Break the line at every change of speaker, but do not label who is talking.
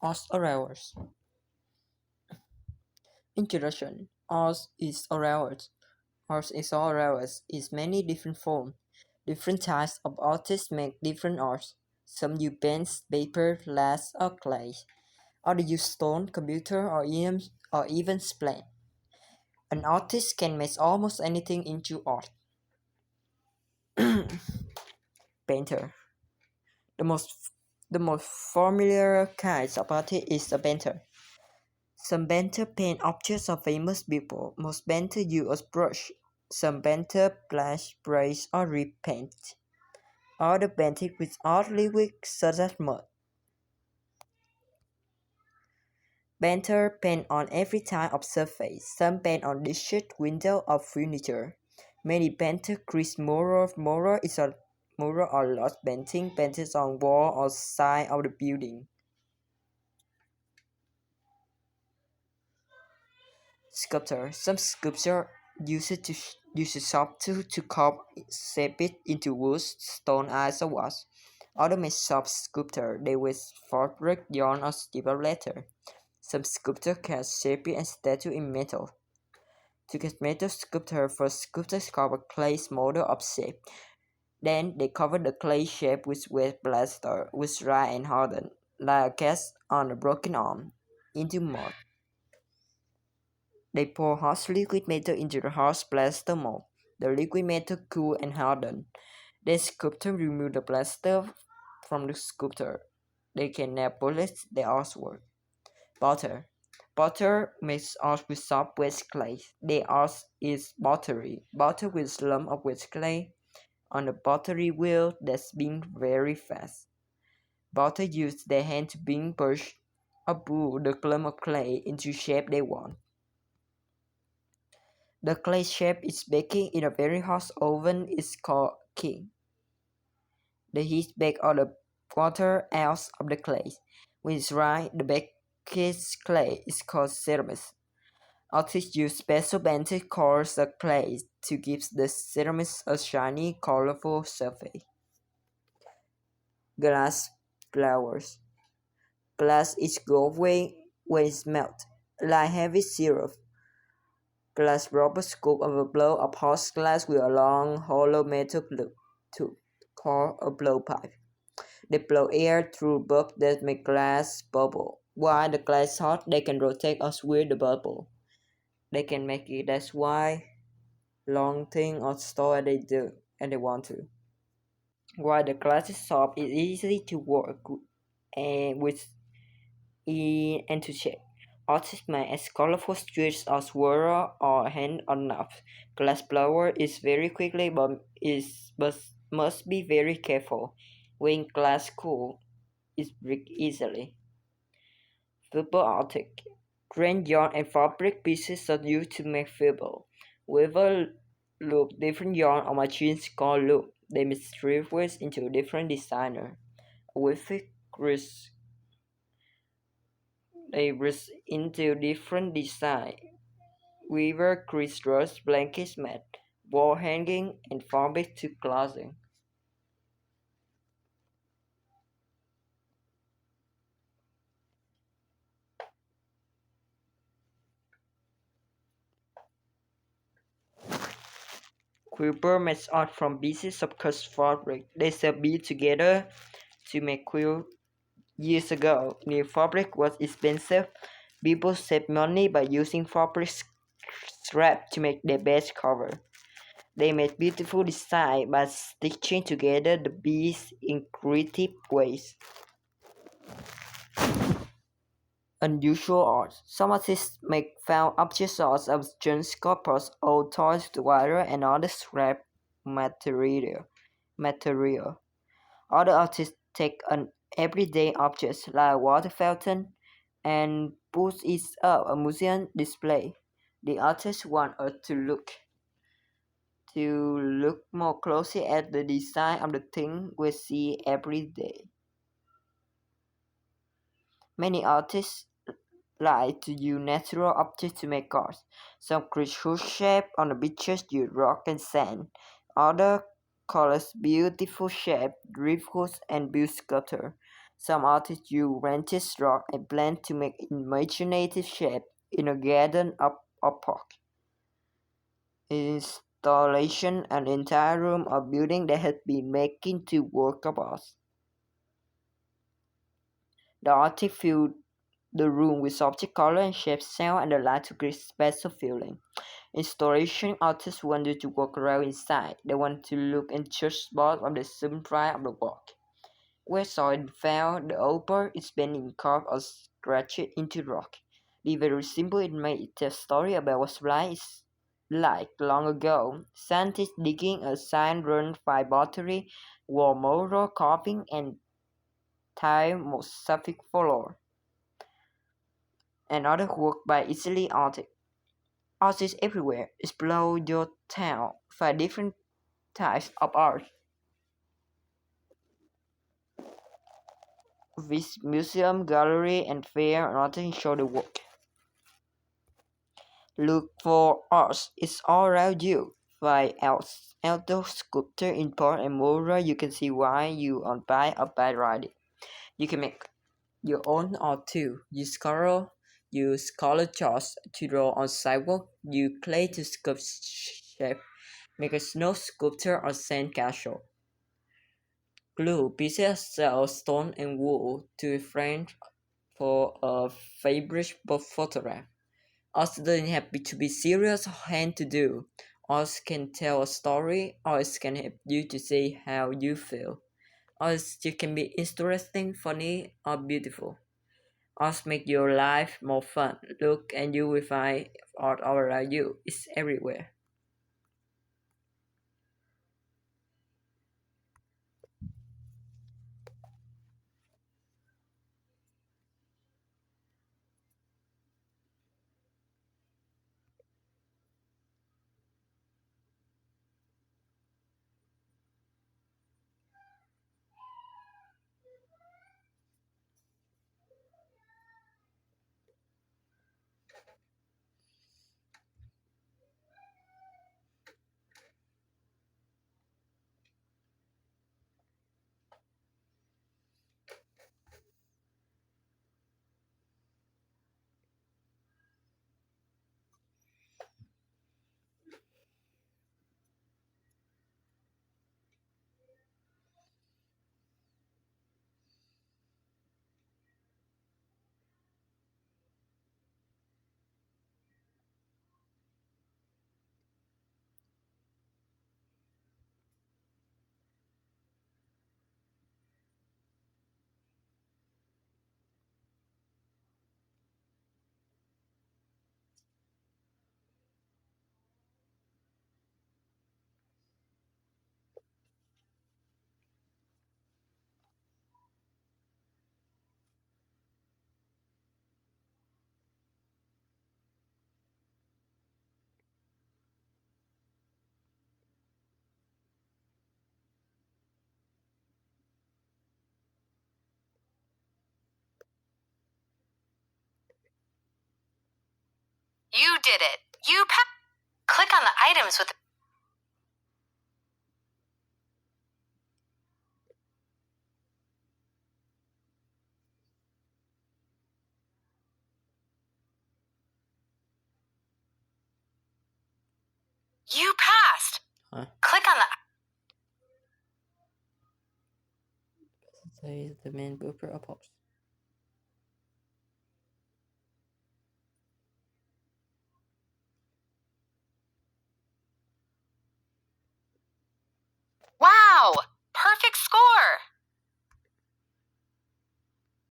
Art Aroused. Introduction. Art is aroused is many different forms. Different types of artists make different art. Some use pens, paper, glass, or clay. Others use stone, computer, or even splat. An artist can make almost anything into art. Painter. The most the most familiar kind of artist is a painter. Some painters paint objects of famous people. Most painters use a brush. Some painters splash, brace, or repaint. Other painting with art liquids such as mud. Painters paint on every type of surface. Some paint on dishes, windows, or furniture. Many painters create murals. Mural is a mural or large painting painted on wall or side of the building. Sculptor. Some sculptors use soft tool to carve shape it into wood, stone, ice, or wax. Others make soft sculpture. They with fabric, yarn, or stipple leather. Some sculptors can shape it and statue in metal. To get metal sculpture, first sculptors carve a clay model of shape. Then they cover the clay shape with wet plaster, which dry and harden, like a cast on a broken arm, into mud. They pour hot liquid metal into the hard plaster mold. The liquid metal cool and harden. The sculptor remove the plaster from the sculptor. They can now polish the artwork. Butter. Butter makes art with soft wet clay. The art is pottery. Butter with lump of wet clay on a pottery wheel that spins very fast. Butter use their hand to bring push or pull the clump of clay into shape they want. The clay shape is baking in a very hot oven is called kiln. The heat bakes all the water out of the clay. When it's dry, the baked clay is called ceramics. Artists use special painted colors of clay to give the ceramics a shiny, colorful surface. Glass flowers. Glass is gold when it's melted, like heavy syrup. Glass rubber scoop of a blow of hot glass with a long, hollow metal tube called a blowpipe. They blow air through bulbs that make glass bubble. While the glass is hot, they can rotate or swirl the bubble. They can make it as wide, long, thin, or tall as they do, and they want to. While the glass is soft, it's easy to work with and to shape. Artists may as colorful streaks as swirl or hand or knobs. Glass blower is very quickly but must be very careful. When glass cool, it breaks easily. Fiber optic. Grain yarn and fabric pieces are used to make fiber. Weaver loop different yarn on machines called loop. They make strips into different designer. With it, they rest into different design. Weaver creates rugs, blankets, mat, wall hanging, and fabric to clothing. Quilter makes art from pieces of cut fabric. They sell beads together to make quilt. Years ago, new fabric was expensive. People saved money by using fabric scrap to make their best cover. They made beautiful designs by stitching together the beads in creative ways. Unusual art. Some artists make found objects out of junk sculptures, old toys, wire, and other scrap material. Other artists take an everyday object like a water fountain and put it up a museum display. The artists want us to look more closely at the design of the thing we see every day. Many artists like to use natural objects to make art. Some create huge shapes on the beaches use rock and sand. Others color beautiful shapes, drift hoods, and build sculpture. Some artists use rented rock and blend to make imaginative shape in a garden or park. Installation an entire room or building that has been made into work of art. The artist filled the room with subject color and shape, sound, and the light to create special feeling. Installation artists wanted to walk around inside. They want to look and touch spots of the surprise of the work. Where soil fell, the upper is bending carved or scratched into rock. The very simple it made tell a story about what life like long ago. Scientists digging a sign run by pottery, wall mural carving, and tile mosaic floor. Another work by Italy artist. Artists everywhere explore your town, find different types of art. Visit museum, gallery, and fair, and artists show the work. Look for art. It's all around you. Find outdoor sculpture in part and mural. You can see why you on buy or buy right. You can make your own art too. Use color charts to draw on sidewalk. Use clay to sculpt shape. Make a snow sculpture or sand castle. Glue pieces of stone and wool to a frame for a fabric photograph. Art doesn't have to be serious or hand to do. Art can tell a story. Art can help you to say how you feel. Art can be interesting, funny, or beautiful. Art make your life more fun. Look and you will find art all around you. It's everywhere.
You did it. Click on the items with. You passed.
Huh?
Click on the.
Say the main booper or pause.